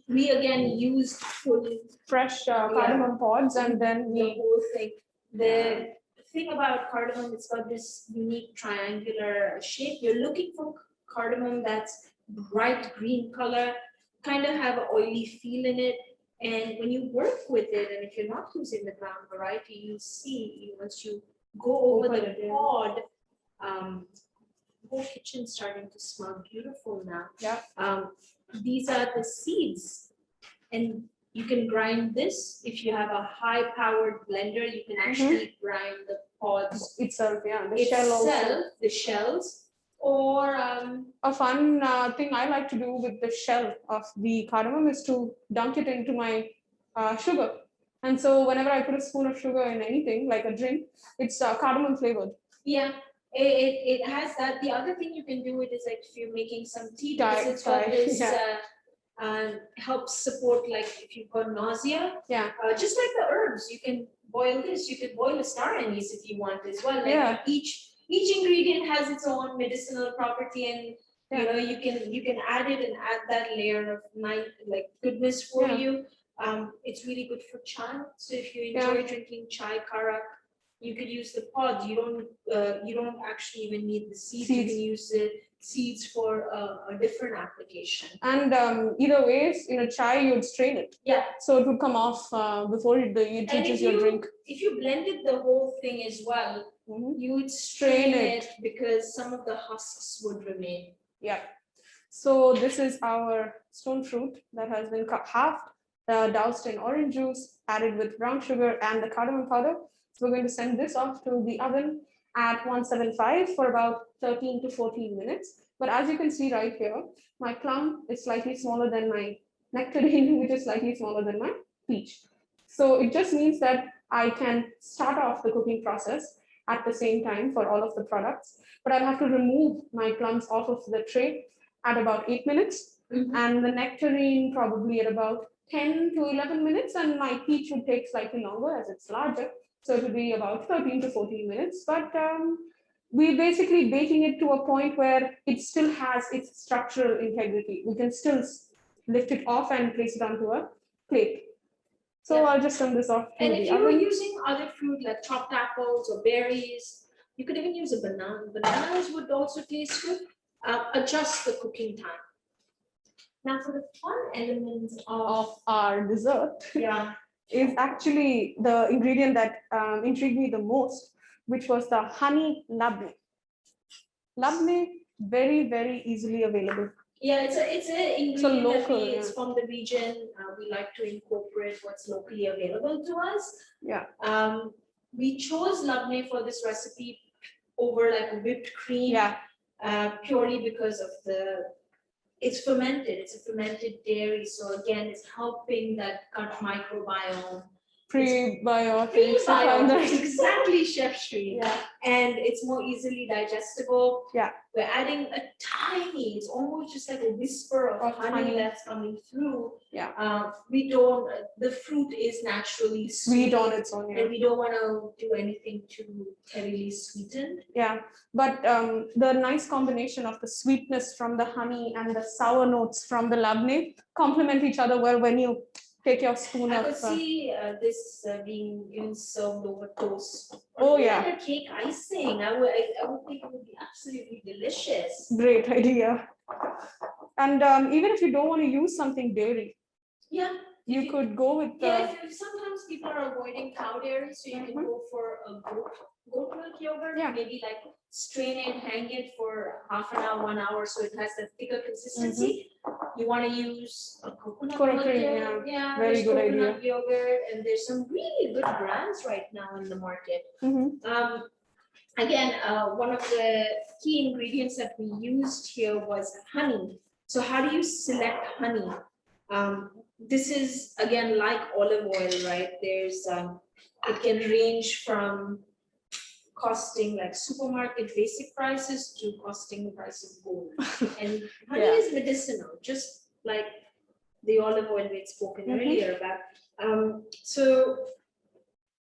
[SPEAKER 2] We again used full
[SPEAKER 3] fresh cardamom pods, and then
[SPEAKER 2] the whole thing. The thing about cardamom, it's got this unique triangular shape. You're looking for cardamom that's bright green color, kind of have an oily feel in it. And when you work with it, and if you're not using the ground variety, you see once you go over the pod, the whole kitchen's starting to smell beautiful now.
[SPEAKER 3] Yeah.
[SPEAKER 2] These are the seeds, and you can grind this. If you have a high-powered blender, you can actually grind the pods
[SPEAKER 3] itself. Yeah,
[SPEAKER 2] the shells. Or
[SPEAKER 3] a fun thing I like to do with the shell of the cardamom is to dunk it into my sugar. And so whenever I put a spoon of sugar in anything, like a drink, it's cardamom flavored.
[SPEAKER 2] Yeah, it has that. The other thing you can do it is like if you're making some tea, because it's got this helps support, like if you've got nausea.
[SPEAKER 3] Yeah.
[SPEAKER 2] Just like the herbs, you can boil this. You could boil a star anise if you want as well. Like each ingredient has its own medicinal property, and you can add it and add that layer of goodness for you. It's really good for chai. So if you enjoy drinking chai karak, you could use the pods. You don't actually even need the seeds. You can use the seeds for a different application.
[SPEAKER 3] And either ways, in a chai, you'd strain it.
[SPEAKER 2] Yeah.
[SPEAKER 3] So it would come off before it reaches your drink.
[SPEAKER 2] If you blended the whole thing as well, you would strain it because some of the husks would remain.
[SPEAKER 3] Yeah. So this is our stone fruit that has been halved, doused in orange juice, added with brown sugar and the cardamom powder. So we're going to send this off to the oven at 175 for about 13 to 14 minutes. But as you can see right here, my plum is slightly smaller than my nectarine, which is slightly smaller than my peach. So it just means that I can start off the cooking process at the same time for all of the products, but I'll have to remove my plums off of the tray at about 8 minutes, and the nectarine probably at about 10 to 11 minutes, and my peach would take slightly longer as it's larger. So it would be about 13 to 14 minutes, but we're basically baking it to a point where it still has its structural integrity. We can still lift it off and place it onto a plate. So I'll just turn this off.
[SPEAKER 2] And if you were using other fruit like chopped apples or berries, you could even use a banana. Bananas would also taste good. Adjust the cooking time. Now for the fun elements of
[SPEAKER 3] our dessert is actually the ingredient that intrigued me the most, which was the honey labne. Labne, very, very easily available.
[SPEAKER 2] Yeah, it's an ingredient
[SPEAKER 3] local,
[SPEAKER 2] it's from the region. We like to incorporate what's locally available to us.
[SPEAKER 3] Yeah.
[SPEAKER 2] We chose labne for this recipe over like whipped cream.
[SPEAKER 3] Yeah.
[SPEAKER 2] Purely because of it's fermented. It's a fermented dairy, so again, it's helping that gut microbiome.
[SPEAKER 3] Prebiotics.
[SPEAKER 2] Exactly, Chef Shri.
[SPEAKER 3] Yeah.
[SPEAKER 2] And it's more easily digestible.
[SPEAKER 3] Yeah.
[SPEAKER 2] We're adding it's almost just like a whisper of honey that's coming through.
[SPEAKER 3] Yeah.
[SPEAKER 2] The fruit is naturally
[SPEAKER 3] sweet on its own. Yeah.
[SPEAKER 2] And we don't want to do anything too heavily sweetened.
[SPEAKER 3] Yeah. But the nice combination of the sweetness from the honey and the sour notes from the labne complement each other well when you take your spoon
[SPEAKER 2] I
[SPEAKER 3] of.
[SPEAKER 2] could see this being served over toast.
[SPEAKER 3] Oh yeah.
[SPEAKER 2] A cake icing. I would think it would be absolutely delicious.
[SPEAKER 3] Great idea. And even if you don't want to use something dairy,
[SPEAKER 2] Yeah.
[SPEAKER 3] you could go with the.
[SPEAKER 2] Yeah, if sometimes people are avoiding cow dairy, so you can go for a goat milk yogurt.
[SPEAKER 3] Yeah.
[SPEAKER 2] Maybe like strain it, hang it for half an hour, 1 hour, so it has that thicker consistency. You want to use a coconut milk
[SPEAKER 3] cream,
[SPEAKER 2] yogurt.
[SPEAKER 3] yeah. Very
[SPEAKER 2] there's
[SPEAKER 3] good
[SPEAKER 2] coconut
[SPEAKER 3] idea.
[SPEAKER 2] yogurt, and there's some really good brands right now in the market. Again, one of the key ingredients that we used here was honey. So how do you select honey? This is, again, like olive oil, right? There's, it can range from costing like supermarket basic prices to costing the price of gold. And honey is medicinal, just like the olive oil we had spoken earlier about. So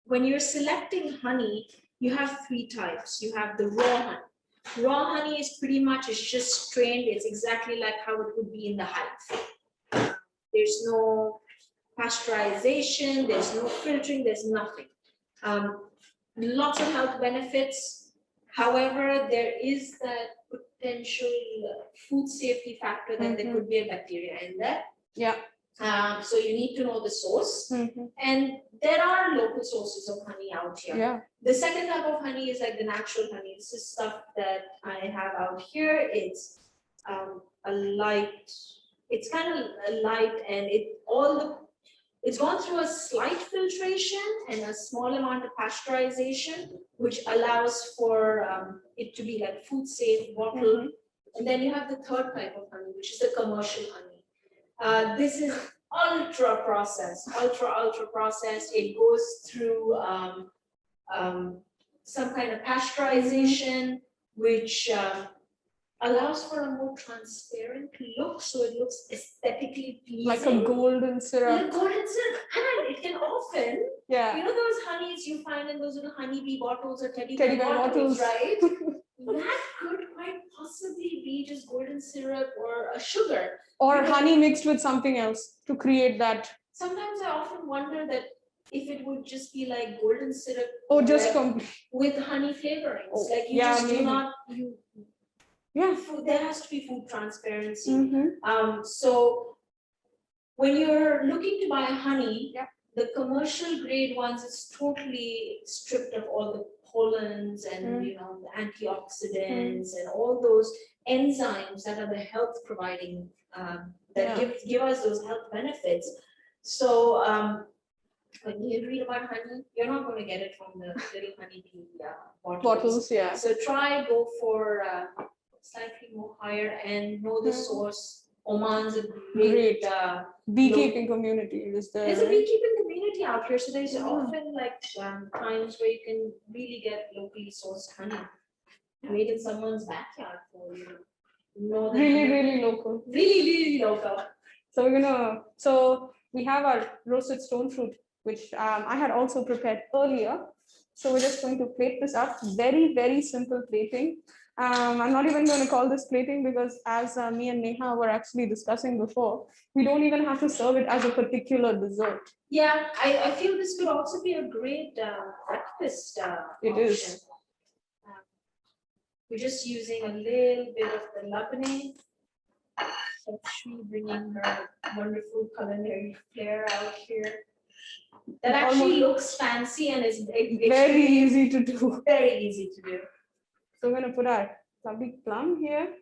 [SPEAKER 2] when you're selecting honey, you have 3 types. You have the raw honey. Raw honey is pretty much, it's just strained. It's exactly like how it would be in the hive. There's no pasteurization, there's no filtering, there's nothing. Lots of health benefits. However, there is that potential food safety factor that there could be a bacteria in there.
[SPEAKER 3] Yeah.
[SPEAKER 2] So you need to know the source. And there are local sources of honey out here.
[SPEAKER 3] Yeah.
[SPEAKER 2] The second type of honey is like the natural honey. This is stuff that I have out here. It's a light, it's kind of a light, and it's gone through a slight filtration and a small amount of pasteurization, which allows for it to be like food safe, bottled. And then you have the third type of honey, which is the commercial honey. This is ultra processed. It goes through some kind of pasteurization, which allows for a more transparent look, so it looks aesthetically pleasing.
[SPEAKER 3] Like a golden syrup.
[SPEAKER 2] Like golden syrup, and it can often,
[SPEAKER 3] Yeah.
[SPEAKER 2] you know those honeys you find in those little honeybee bottles or teddy
[SPEAKER 3] Teddy
[SPEAKER 2] bear
[SPEAKER 3] bear
[SPEAKER 2] bottles,
[SPEAKER 3] bottles.
[SPEAKER 2] right? That could quite possibly be just golden syrup or a sugar.
[SPEAKER 3] Or honey mixed with something else to create that.
[SPEAKER 2] Sometimes I often wonder that if it would just be like golden syrup.
[SPEAKER 3] Oh, just
[SPEAKER 2] like, with honey flavorings.
[SPEAKER 3] Oh,
[SPEAKER 2] like you
[SPEAKER 3] yeah,
[SPEAKER 2] just
[SPEAKER 3] maybe.
[SPEAKER 2] do not, food, there has to be food transparency. So when you're looking to buy honey, the commercial grade ones, it's totally stripped of all the pollens and you know the antioxidants and all those enzymes that are the health providing that give us those health benefits. So when you read about honey, you're not going to get it from the little honeybee bottles.
[SPEAKER 3] Yeah.
[SPEAKER 2] So go for slightly more higher and know the source. Oman's a great
[SPEAKER 3] beekeeping community.
[SPEAKER 2] There's a beekeeping community out here, so there's often like times where you can really get locally sourced honey made in someone's backyard for you.
[SPEAKER 3] Really local.
[SPEAKER 2] Really local.
[SPEAKER 3] So we have our roasted stone fruit, which I had also prepared earlier. So we're just going to plate this up. Very simple plating. I'm not even going to call this plating because as me and Neha were actually discussing before, we don't even have to serve it as a particular dessert.
[SPEAKER 2] Yeah, I feel this could also be a great breakfast
[SPEAKER 3] It
[SPEAKER 2] option.
[SPEAKER 3] is.
[SPEAKER 2] We're just using a little bit of the labneh. Actually bringing her wonderful culinary flair out here. That actually looks fancy and is
[SPEAKER 3] very easy to do.
[SPEAKER 2] Very easy to do.
[SPEAKER 3] So we're going to put our lovely plum here.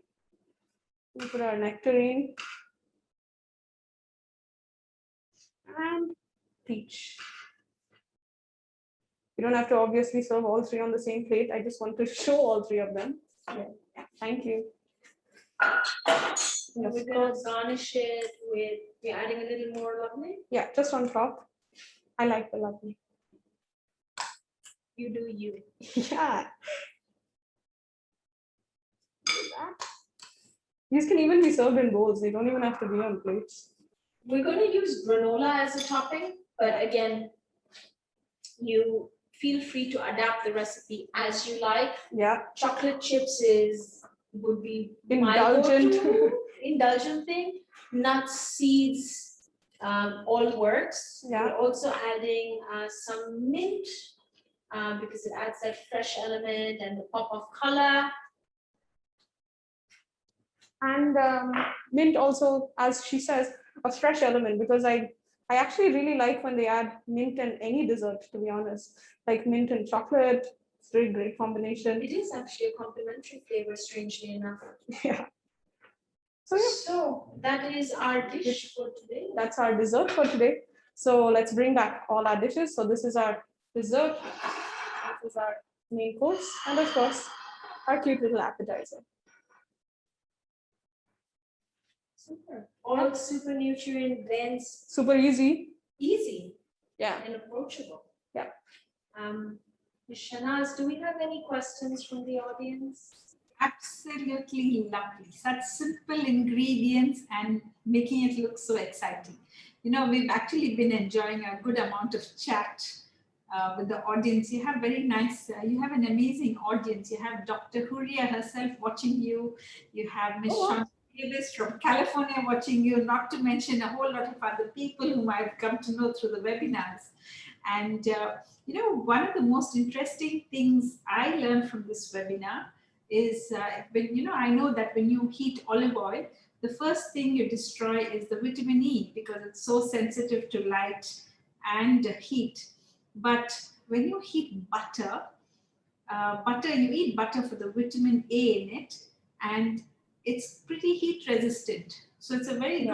[SPEAKER 3] We'll put our nectarine. And peach. You don't have to obviously serve all 3 on the same plate. I just want to show all 3 of them. Yeah. Thank you.
[SPEAKER 2] We're going to garnish it with, we're adding a little more labneh.
[SPEAKER 3] Yeah, just on top. I like the labneh.
[SPEAKER 2] You do you.
[SPEAKER 3] Yeah. These can even be served in bowls. They don't even have to be on plates.
[SPEAKER 2] We're going to use granola as a topping, but again, you feel free to adapt the recipe as you like.
[SPEAKER 3] Yeah.
[SPEAKER 2] Chocolate chips would be
[SPEAKER 3] indulgent.
[SPEAKER 2] Indulgent thing. Nuts, seeds, all works.
[SPEAKER 3] Yeah.
[SPEAKER 2] We're also adding some mint because it adds that fresh element and the pop of color.
[SPEAKER 3] And mint also, as she says, a fresh element, because I actually really like when they add mint in any dessert, to be honest. Like mint and chocolate, it's a very great combination.
[SPEAKER 2] It is actually a complementary flavor, strangely enough.
[SPEAKER 3] Yeah. So yeah,
[SPEAKER 2] So that is our dish for today.
[SPEAKER 3] that's our dessert for today. So let's bring back all our dishes. So this is our dessert, this is our main course, and of course, our cute little appetizer.
[SPEAKER 2] Super. All super nutrient dense,
[SPEAKER 3] Super easy.
[SPEAKER 2] easy,
[SPEAKER 3] Yeah.
[SPEAKER 2] and approachable.
[SPEAKER 3] Yeah.
[SPEAKER 2] Ms. Shanaz, do we have any questions from the audience?
[SPEAKER 1] Absolutely lovely. Such simple ingredients and making it look so exciting. You know, we've actually been enjoying a good amount of chat with the audience. You have very nice, you have an amazing audience. You have Dr. Huria herself watching you. You have Ms. Shant Davis from California watching you, not to mention a whole lot of other people whom I've come to know through the webinars. And, you know, one of the most interesting things I learned from this webinar is when, you know, I know that when you heat olive oil, the first thing you destroy is the vitamin E because it's so sensitive to light and heat. But when you heat butter, you eat butter for the vitamin A in it, and it's pretty heat resistant. So it's a very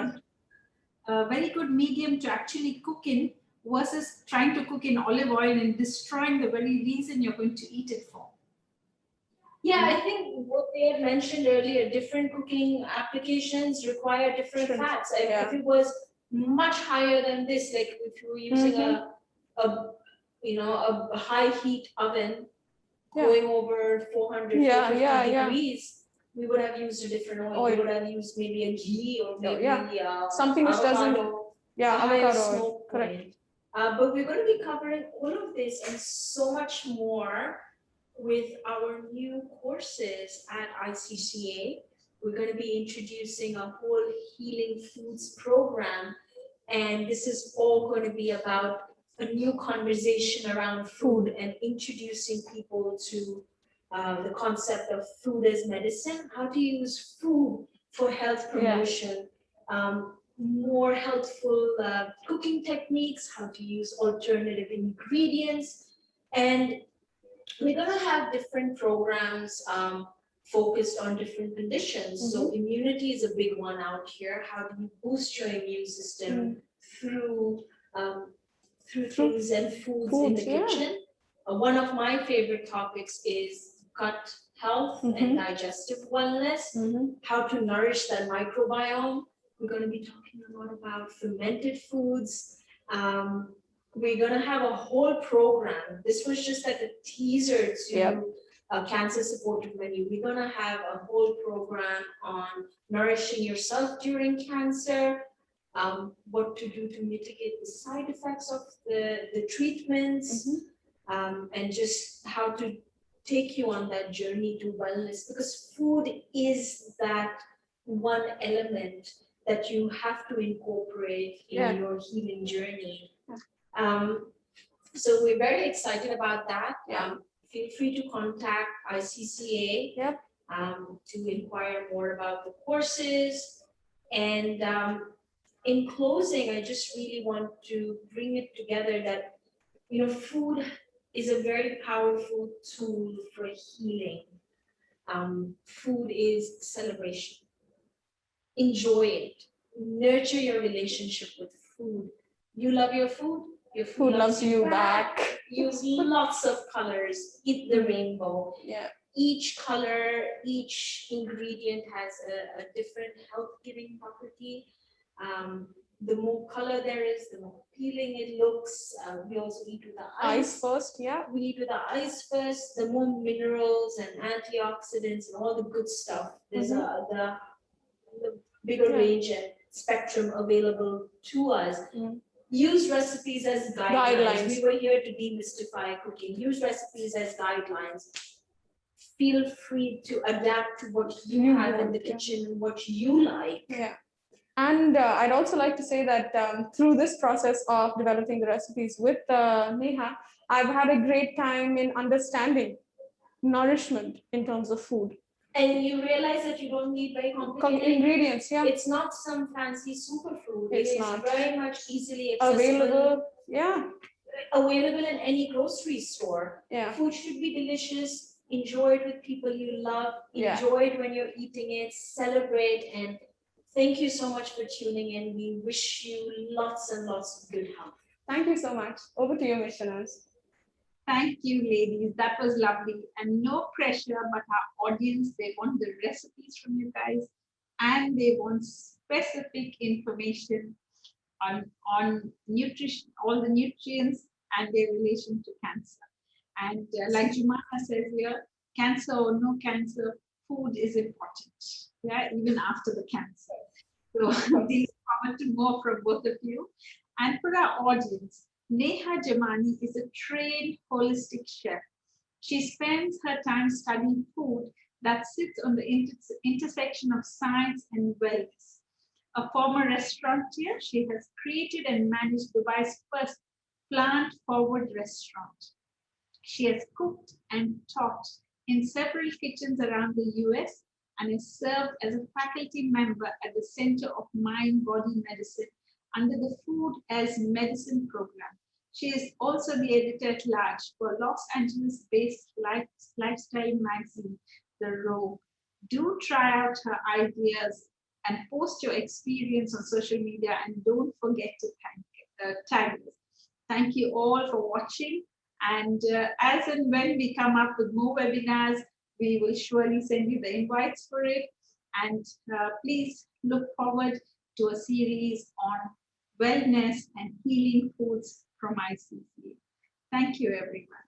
[SPEAKER 1] good medium to actually cook in versus trying to cook in olive oil and destroying the very reason you're going to eat it for.
[SPEAKER 2] Yeah, I think what they had mentioned earlier, different cooking applications require different fats. If it was much higher than this, like if you were using a high heat oven going over 400, 450 degrees, we would have used a different oil. We would have used maybe a ghee or maybe
[SPEAKER 3] something which doesn't,
[SPEAKER 2] avocado,
[SPEAKER 3] correct.
[SPEAKER 2] But we're going to be covering all of this and so much more with our new courses at ICCA. We're going to be introducing a whole Healing Foods program, and this is all going to be about a new conversation around food and introducing people to the concept of food as medicine, how to use food for health promotion, more healthful cooking techniques, how to use alternative ingredients, and we're going to have different programs focused on different conditions. So immunity is a big one out here. How do you boost your immune system through things and foods in the kitchen? One of my favorite topics is gut health and digestive wellness, how to nourish that microbiome. We're going to be talking a lot about fermented foods. We're going to have a whole program. This was just like a teaser to a cancer supportive menu. We're going to have a whole program on nourishing yourself during cancer, what to do to mitigate the side effects of the treatments, and just how to take you on that journey to wellness, because food is that one element that you have to incorporate in your healing journey. So we're very excited about that. Feel free to contact ICCA to inquire more about the courses. And in closing, I just really want to bring it together that, you know, food is a very powerful tool for healing. Food is celebration. Enjoy it. Nurture your relationship with food. You love your food
[SPEAKER 3] loves you back.
[SPEAKER 2] Use lots of colors. Eat the rainbow. Each color, each ingredient has a different health-giving property. The more color there is, the more appealing it looks. We also eat with the ice
[SPEAKER 3] first.
[SPEAKER 2] We eat with the ice first. The more minerals and antioxidants and all the good stuff. There's the bigger range and spectrum available to us. Use recipes as guidelines. We were here to demystify cooking. Use recipes as guidelines. Feel free to adapt to what you have in the kitchen and what you like.
[SPEAKER 3] And I'd also like to say that through this process of developing the recipes with Neha, I've had a great time in understanding nourishment in terms of food.
[SPEAKER 2] And you realize that you don't need very complicated
[SPEAKER 3] Ingredients, yeah.
[SPEAKER 2] It's not some fancy superfood. It
[SPEAKER 3] It's
[SPEAKER 2] is
[SPEAKER 3] not.
[SPEAKER 2] very much easily accessible,
[SPEAKER 3] Available, yeah.
[SPEAKER 2] available in any grocery store.
[SPEAKER 3] Yeah.
[SPEAKER 2] Food should be delicious, enjoyed with people you love,
[SPEAKER 3] Yeah.
[SPEAKER 2] enjoyed when you're eating it, celebrate, and thank you so much for tuning in. We wish you lots and lots of good health.
[SPEAKER 3] Thank you so much. Over to you, missionaries.
[SPEAKER 1] Thank you, ladies. That was lovely. And no pressure, but our audience, they want the recipes from you guys and they want specific information on nutrition, all the nutrients and their relation to cancer. And like Jumana says here, cancer or no cancer, food is important. Yeah, even after the cancer. So these forward to more from both of you. And for our audience, Neha Jamani is a trained holistic chef. She spends her time studying food that sits on the intersection of science and wellness. A former restaurateur, she has created and managed Dubai's first plant-forward restaurant. She has cooked and taught in several kitchens around the US and has served as a faculty member at the Center of Mind-Body Medicine under the Food as Medicine program. She is also the editor-at-large for Los Angeles-based lifestyle magazine, The Rogue. Do try out her ideas and post your experience on social media, and don't forget to tag us. Thank you all for watching. And as and when we come up with more webinars, we will surely send you the invites for it. And please look forward to a series on wellness and healing foods from ICCA. Thank you, everyone.